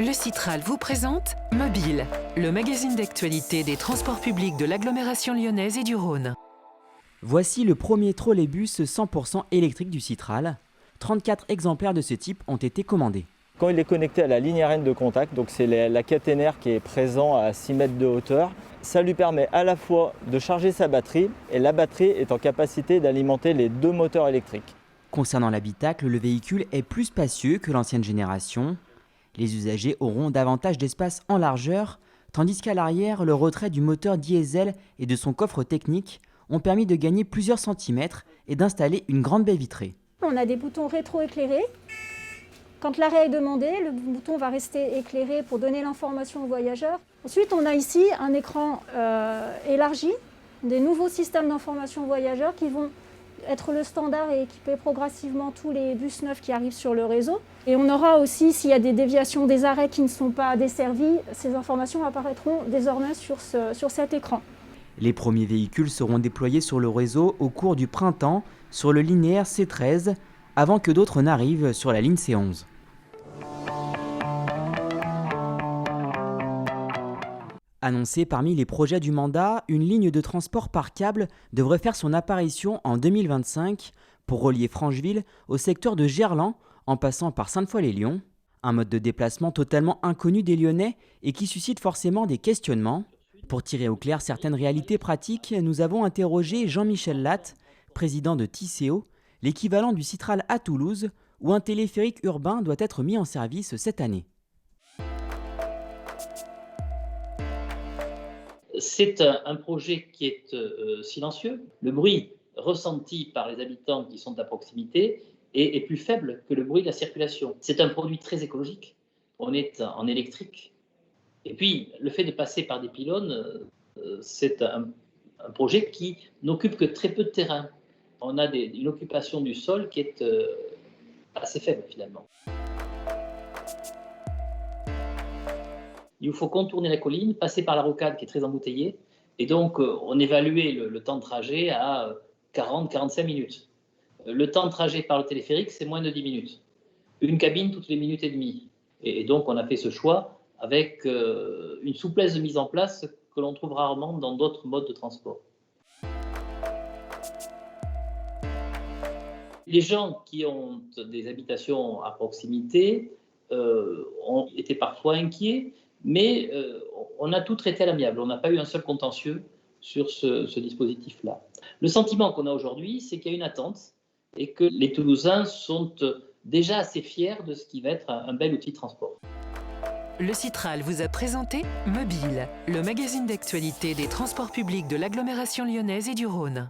Le Citral vous présente Mobile, le magazine d'actualité des transports publics de l'agglomération lyonnaise et du Rhône. Voici le premier trolleybus 100% électrique du Citral. 34 exemplaires de ce type ont été commandés. Quand il est connecté à la ligne RN de contact, donc c'est la caténaire qui est présent à 6 mètres de hauteur, ça lui permet à la fois de charger sa batterie et la batterie est en capacité d'alimenter les deux moteurs électriques. Concernant l'habitacle, le véhicule est plus spacieux que l'ancienne génération. Les usagers auront davantage d'espace en largeur, tandis qu'à l'arrière, le retrait du moteur diesel et de son coffre technique ont permis de gagner plusieurs centimètres et d'installer une grande baie vitrée. On a des boutons rétro-éclairés. Quand l'arrêt est demandé, le bouton va rester éclairé pour donner l'information aux voyageurs. Ensuite, on a ici un écran élargi, des nouveaux systèmes d'information aux voyageurs qui vont être le standard et équiper progressivement tous les bus neufs qui arrivent sur le réseau. Et on aura aussi, s'il y a des déviations des arrêts qui ne sont pas desservis, ces informations apparaîtront désormais sur cet écran. Les premiers véhicules seront déployés sur le réseau au cours du printemps sur le linéaire C13, avant que d'autres n'arrivent sur la ligne C11. Annoncée parmi les projets du mandat, une ligne de transport par câble devrait faire son apparition en 2025 pour relier Francheville au secteur de Gerland en passant par Sainte-Foy-les-Lyons. Un mode de déplacement totalement inconnu des Lyonnais et qui suscite forcément des questionnements. Pour tirer au clair certaines réalités pratiques, nous avons interrogé Jean-Michel Latte, président de Tisséo, l'équivalent du Citral à Toulouse, où un téléphérique urbain doit être mis en service cette année. C'est un projet qui est silencieux. Le bruit ressenti par les habitants qui sont à proximité est plus faible que le bruit de la circulation. C'est un produit très écologique. On est en électrique. Et puis, le fait de passer par des pylônes, c'est un projet qui n'occupe que très peu de terrain. On a une occupation du sol qui est assez faible finalement. Il faut contourner la colline, passer par la rocade qui est très embouteillée. Et donc, on évaluait le temps de trajet à 40-45 minutes. Le temps de trajet par le téléphérique, c'est moins de 10 minutes. Une cabine toutes les minutes et demie. Et donc, on a fait ce choix avec une souplesse de mise en place que l'on trouve rarement dans d'autres modes de transport. Les gens qui ont des habitations à proximité ont été parfois inquiets, mais on a tout traité à l'amiable. On n'a pas eu un seul contentieux sur ce dispositif-là. Le sentiment qu'on a aujourd'hui, c'est qu'il y a une attente et que les Toulousains sont déjà assez fiers de ce qui va être un bel outil de transport. Le Citral vous a présenté Mobile, le magazine d'actualité des transports publics de l'agglomération lyonnaise et du Rhône.